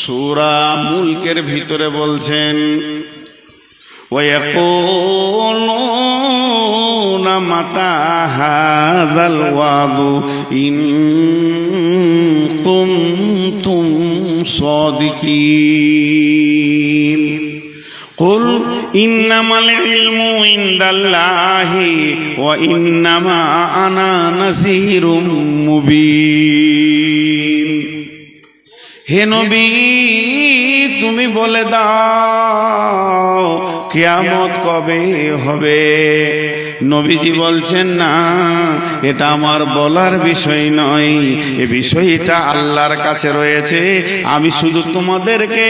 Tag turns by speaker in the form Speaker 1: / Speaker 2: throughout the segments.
Speaker 1: সূরা মুলকের ভিতরে বলছেন ওয়ায়াকুলুনা মাতা হাযাল ওয়াদু ইন কুনতুম সাদিকিন কুল ইন্নামাল ইলমু ইনদাল্লাহি ওয়া ইন্নামা আনা নাযীরুম মুবিন। হে নবী, তুমি বলে দাও কিয়ামত কবে হবে। নবীজি বলছেন, না, এটা আমার বলার বিষয় নয়, এ বিষয়টা আল্লাহর কাছে রয়েছে। আমি শুধু তোমাদেরকে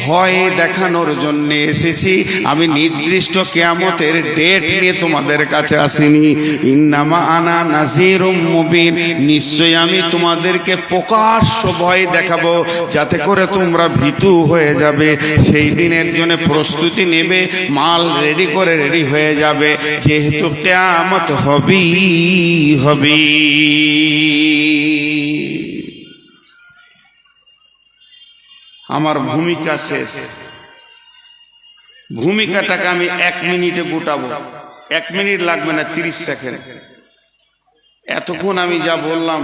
Speaker 1: ভয় দেখানোর জন্য এসেছি, আমি নির্দিষ্ট কিয়ামতের ডেট নিয়ে তোমাদের কাছে আসিনি। ইন্নামা আনা নাযীরুম মুবিন, নিশ্চয়ই আমি তোমাদেরকে প্রকাশ্য ভয় দেখাবো, যাতে করে তোমরা ভীতু হয়ে যাবে। সেই দিনের জন্য প্রস্তুতি নেবে, মাল রেডি করে রেডি হয়ে যাবে, যেহেতু কিয়ামত হবে। আমার ভূমিকা শেষ। ভূমিকাটাকে আমি 1 মিনিটে গোটাবো। 1 মিনিট লাগবে না, 30 সেকেন্ড। এতক্ষণ আমি যা বললাম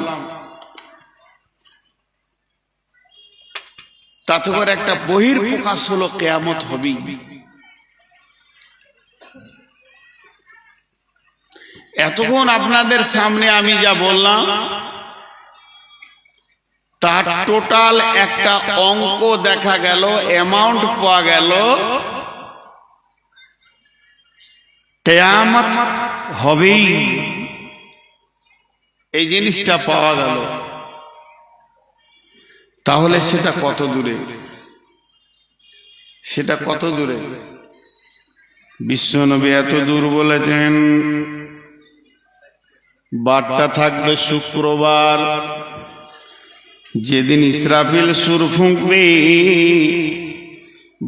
Speaker 1: তাতে করে একটা বহির প্রকাশ হলো, কিয়ামত হবেই। এতক্ষণ আপনাদের সামনে আমি যা বললাম তার টোটাল একটা অঙ্ক দেখা গেল, অ্যামাউন্ট পাওয়া গেল, কিয়ামত হবেই, এই জিনিসটা পাওয়া গেল। তাহলে সেটা কত দূরে? সেটা কত দূরে? বিশ্বনবী এত দূর বলেছেন, বারটা থাকবে শুক্রবার, যেদিন ইসরাফিল সুর ফুঁকবে,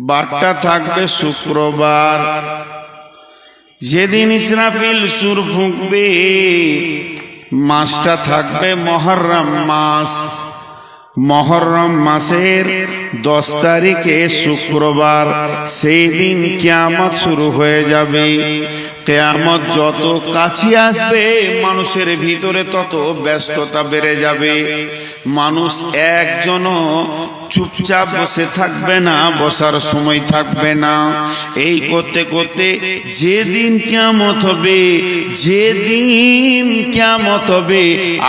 Speaker 1: বারটা থাকবে শুক্রবার। যেদিন ইসরাফিল সুর ফুঁকবে, মাসটা থাকবে মুহররম মাস। মুহররম মাসের 10 তারিখে শুক্রবার, সেই দিন কিয়ামত শুরু হয়ে যাবে। কিয়ামত যত কাছে আসবে, মানুষের ভিতরে তত ব্যস্ততা বেড়ে যাবে। মানুষ একজনও চুপচাপ বসে থাকবে না, বসার সময় থাকবে না। এই করতে করতে যেদিন কিয়ামত হবে, যেদিন কিয়ামত হবে,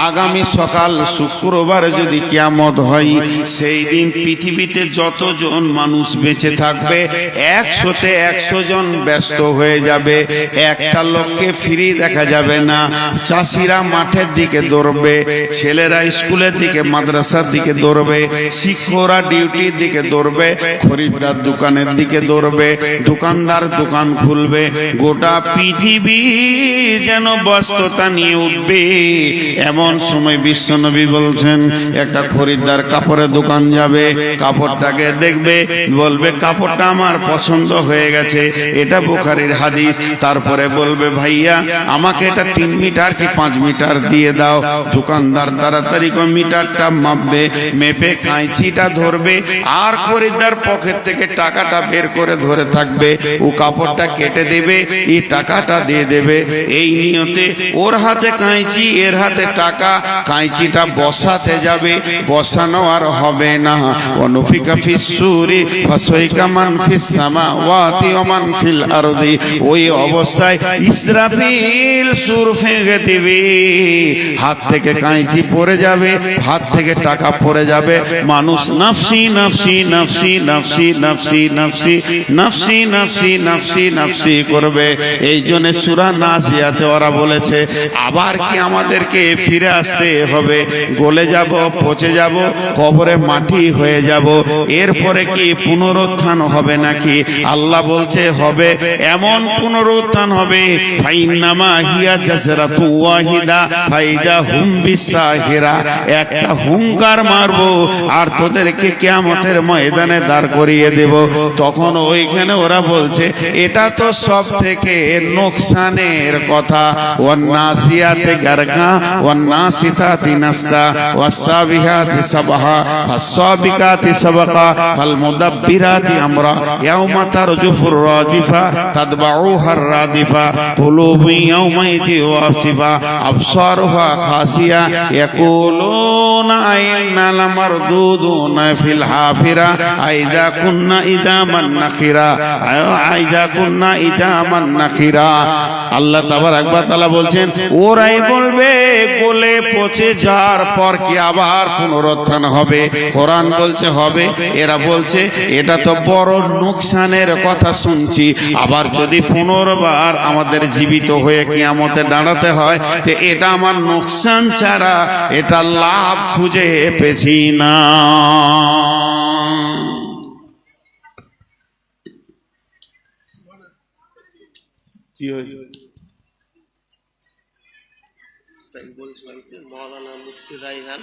Speaker 1: আগামী সকাল শুক্রবার যদি কিয়ামত হয়, সেই দিন পৃথিবীতে যতজন মানুষ বেঁচে থাকবে 100তে 100 জন ব্যস্ত হয়ে যাবে। একটা লোককে ফ্রি দেখা যাবে না। চাষিরা মাঠের দিকে দৌড়বে, ছেলেরা স্কুলের দিকে মাদ্রাসার দিকে দৌড়বে, শিক্ষকরা ডিউটির দিকে দৌড়বে, খরিদ্দার দোকানের দিকে দৌড়বে, দোকানদার দোকান খুলবে। গোটা পৃথিবী যেন ব্যস্ততা নিয়ে উঠবে। এমন সময় বিশ্বনবী বলছেন, একটা খরিদ্দার কাপড়ের দোকান যাবে, কাপড়টাকে দেখবে, বলবে কাপড়টা আমার পছন্দ হয়ে গেছে, এটা বুখারীর হাদিস। তারপরে বলবে, ভাইয়া আমাকে এটা 3 মিটার কি 5 মিটার দিয়ে দাও। দোকানদার তাড়াতাড়ি করে মিটারটা মাপবে, মেপে কাঁচিটা ধরবে, আর খরিদ্দার পকেট থেকে টাকাটা বের করে ধরে থাকবে, ও কাপড়টা কেটে দেবে, এই টাকাটা দিয়ে দেবে। এই নিয়তে ওর হাতে কাঁচি, এর হাতে টাকা, কাঁচিটা বসাতে যাবে, বসানো আর হবে না। অনুফিকা ফিস সূরি ফাসাইকা মান ফিস সামাওয়াতি ওয়া মান ফিল আরদি। ওই অবস্থায় ইসরাফিল সুর ফেঁকে দিবে, হাত থেকে কাঁচি পড়ে যাবে, হাত থেকে টাকা পড়ে যাবে। মানুষ নাফসি নাফসি নাফসি নাফসি নাফসি নাফসি নাফসি নাফসি নাফসি নাফসি করবে। এই জন্য সূরা নাজিয়াতে ওরা বলেছে, আবার কি আমাদেরকে ফিরে আসতে হবে? গলে যাব, পচে যাব, কবরে মাটি হয়ে যাব, এরপরে কি পুনরুত্থান হবে নাকি? আল্লাহ বলছে হবে। এমন পুনরুত্থান তুফান হবে, ফাইন্নামা হিয়া জাসরাতু ওয়াহিদা ফাইদা হুম বিসাহিরা, একটা হুঙ্কার মারবো আর তোদেরকে কিয়ামতের ময়দানে দাঁড় করিয়ে দেব। তখন ওইখানে ওরা বলছে এটা তো সব থেকে নোকসানের কথা। ওয়ান্নাসিয়াতে গারকা ওয়ান্নাসিতাতি নাসতা ওয়াসাবিহাতি সাবহা ফাসাবিকাতি সাবকা ফালমুদাব্বিরাতি আমরা ইয়াউমা তারজুফুর রাজিফা তাতবাউহার রাদিফা কুলুবু ইয়াউমাইযি ওয়াসিফা আবসারুহা খাসিয়া ইয়াকুলুনা আইন্না লামারদুদুনা ফিল হাফিরা আইযা কুন্না ইদামান নাখিরা আইযা কুন্না ইদামান নাখিরা। আল্লাহ তাবারক ওয়া তাআলা বলছেন ওরাই বলবে গলে পচে যাওয়ার পর কি আবার পুনরুত্থান হবে? কোরআন বলছে হবে, এরা বলছে এটা তো বড় নোকসানের কথা শুনছি। আবার যদি পুনর্বার আমাদের জীবিত হয়ে কিয়ামতে দাঁড়াতে হয় তো এটা আমার নোকসান ছাড়া এটা লাভ খুঁজে পেছি না। কি হয়েছে?
Speaker 2: মৌলানা মুফতি রায়হান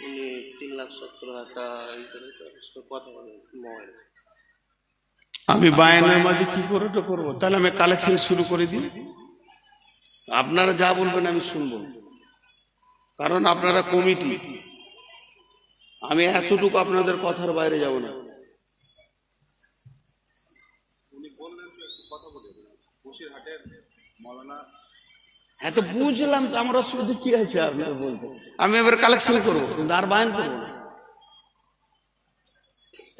Speaker 2: উনি 3,70,000 কথা বলেন।
Speaker 1: আমি বায়ানের মাঝে কি করে তো করবো? তাহলে আমি কালেকশন শুরু করে দিই, আপনারা যা বলবেন আমি শুনবো, কারণ আপনারা কমিটি। আমি এতটুকু আপনাদের কথার বাইরে যাব না। হ্যাঁ তো বুঝলাম, তো আমার অসুবিধা কি আছে আপনার বলতে? আমি এবার কালেকশন করবো কিন্তু আর বায়ান করবো না।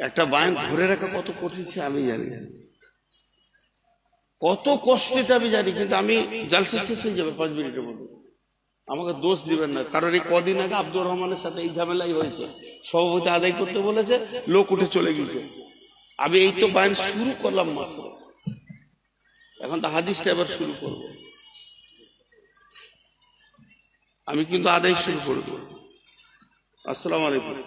Speaker 1: একটা বায়ান ধরে রাখা কত কঠিন আমি জানি, কত কষ্ট এটা আমি জানি, কিন্তু আমি জালসা শেষ হয়ে যাবে 5 মিনিটের মধ্যে। আমাকে দোষ দিবেন না, কারণ এই কদিন আগে আব্দুর রহমানের সাথে এই ঝামেলাই হয়েছে। সভাপতি আদায় করতে বলেছে, লোক উঠে চলে গেছে। আমি এই তো বায়ান শুরু করলাম মাত্র, এখন তো হাদিসটা এবার শুরু করবো। আমি কিন্তু আদায় শুরু করব। আসসালামু আলাইকুম।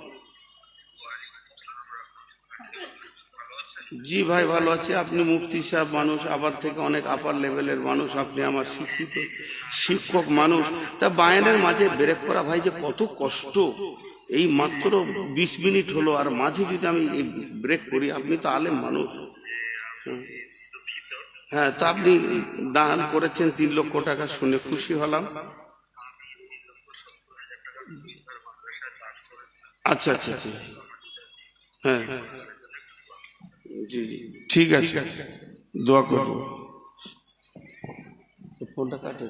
Speaker 1: জি ভাই ভালো আছি। আপনি মুফতি সাহেব মানুষ, আবার থেকে অনেক আপার লেভেলের মানুষ, আপনি আমার শিক্ষিত শিক্ষক মানুষ। তা বায়ানের মাঝে ব্রেক করা ভাই যে কত কষ্ট। এই মাত্র 20 মিনিট হলো, আর মাঝে যদি আমি ব্রেক করি, আপনি তো আলেম মানুষ। হ্যাঁ, তা আপনি দান করেছেন 3 লক্ষ টাকা, শুনে খুশি হলাম। আচ্ছা আচ্ছা আচ্ছা, হ্যাঁ জি জি ঠিক আছে, দোয়া করবো। ফোনটা কাটে।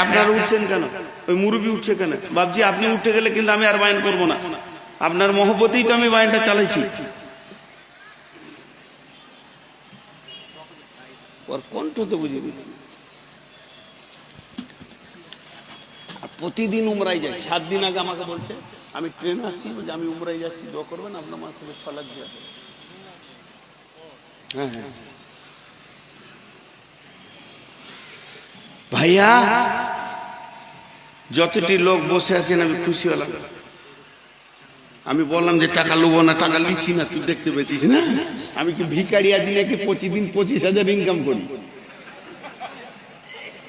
Speaker 1: আপনারা উঠছেন কেন? ওই মুরব্বী উঠছে কেন? বাবজি আপনি উঠে গেলে কিন্তু আমি আর বায়ান করবো না। আপনার মহব্বতেই তো আমি বায়ানটা চালাইছি। ওর কণ্ঠ তো বুঝে দিচ্ছি। প্রতিদিন উমরাই যাই। 7 দিন আগে আমাকে বলছে, আমি ট্রেন আসছি, আমি উমরাই যাচ্ছি, দোয়া করবেন আপনার মাসে ফালাক দিয়ে। হ্যাঁ হ্যাঁ ভাইয়া, যতটি লোক বসে আছেন আমি খুশি হলাম। আমি বললাম যে টাকা লুবো না, টাকা লিখছি না, তুই দেখতে পেয়েছিস না আমি কি ভিখারি আছি নাকি? প্রতিদিন 25,000 ইনকাম করি,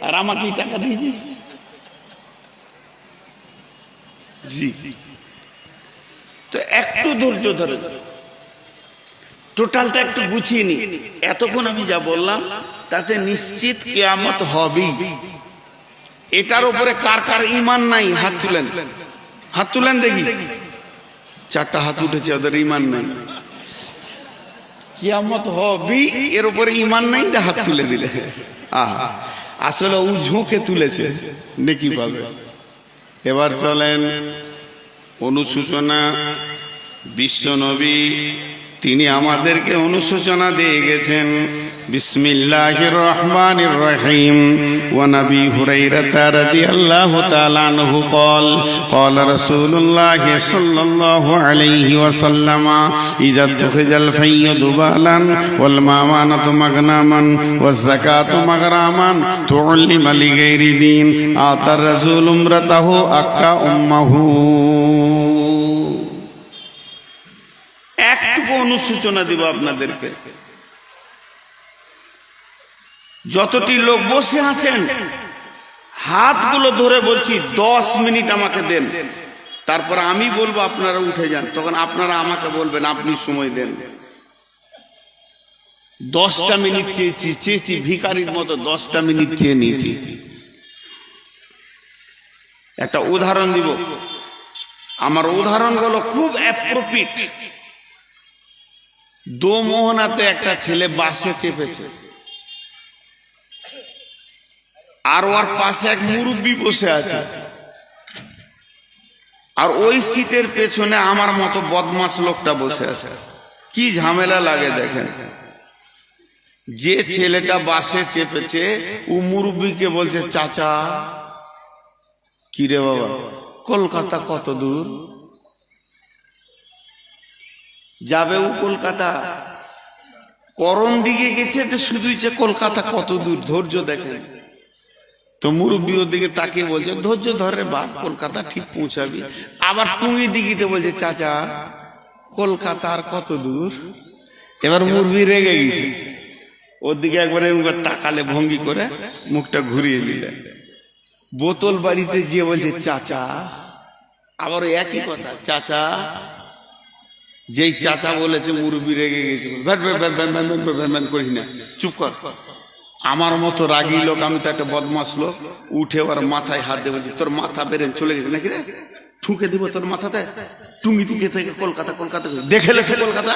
Speaker 1: আর আমাকেই টাকা দিয়েছিস। জি, তো একটু ধৈর্য ধরে টোটালটা একটু গুছিয়ে নি। এতক্ষণ আমি যা বললাম তাতে নিশ্চিত কিয়ামত হবেই। এটার উপরে কার কার ঈমান নাই হাত তুলেন, হাত তুলেন দেখি। 4টা হাত উঠেছে, ওদের ঈমান নাই। কিয়ামত হবেই, এর উপরে ঈমান নাই, হাত তুলে দিলে। আহা, আসলে ও ঝোঁকে তুলেছে, নেকি পাবে। এবার চলেন অনুশোচনা বিশ্বনবী তিনি আমাদেরকে অনুশোচনা দিয়ে গেছেন। বিসমিল্লাহির রহমানির রহিম। ওয়া নবী হুরায়রা রাদিয়াল্লাহু তাআলা আনহু قال قال رسول الله صلى الله عليه وسلم اذا اتخذ الفي ذبالا والمامانة مغنما والزكاة مغراما تعلم لغير دين آتى الرسول امرته أكا أمه। একটু অনুসূচনা দিব আপনাদেরকে। যতটি লোক বসে আছেন হাতগুলো ধরে বলছি 10 মিনিট আমাকে দেন, তারপর আমি বলবো আপনারা উঠে যান, তখন আপনারা আমাকে বলবেন আপনি সময় দেন। 10টা মিনিট চেয়েছি ভিখারির মতো 10টা মিনিট চেয়ে নিয়েছি। একটা উদাহরণ দিব, আমার উদাহরণগুলো খুব অ্যাপ্রোপ্রিয়েট। দোমোহনাতে একটা ছেলে বাসে চেপেছে, আর ওর পাশে এক মুরব্বি বসে আছে, আর ওই সিটের পেছনে আমার মতো বদমাস লোকটা বসে আছে। কি ঝামেলা লাগে দেখেন। যে ছেলেটা বাসে চেপেছে ও মুরব্বিকে বলছে, চাচা কি রে বাবা, কলকাতা কত দূর যাবে? ও কলকাতা করণ দিকে গেছে, তো শুধুই যে কলকাতা কত দূর, ধৈর্য দেখেন। তো মুরব্বী ওর দিকে তাকিয়ে বলছে, ধৈর্য ধরে বাপ, কলকাতা ঠিক পৌঁছাবি। আবার টুঙ্গি দিঘিতে বলছে, চাচা কলকাতা আর কত দূর? এবার মুরব্বী রেগে গেছে, ওর দিকে একবারে তাকালে ভঙ্গি করে মুখটা ঘুরিয়ে নিলে। বোতল বাড়িতে গিয়ে বলছে, চাচা, আবার একই কথা, চাচা। যেই চাচা বলেছে মুরব্বী রেগে গেছে, করিস না, চুপ কর। আমার মতো রাগী লোক, আমি তো একটা বদমাস লোক, উঠে ওর মাথায় হাত দিয়ে বলছি, তোর মাথা বেরেন চলে গেছে নাকি রে, ঠুকে দিব তোর মাথাতে। টুঙ্গি দিকে থেকে কলকাতা, কলকাতা দেখেলে তো কলকাতা,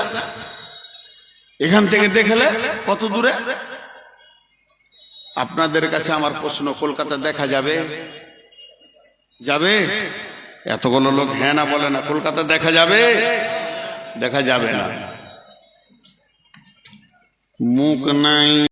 Speaker 1: এখান থেকে দেখেলে কত দূরে? আপনাদের কাছে আমার প্রশ্ন, কলকাতা দেখা যাবে? যাবে? এতগুলো লোক হ্যাঁ না বলে না। কলকাতা দেখা যাবে? দেখা যাবে না। মুখ নাই।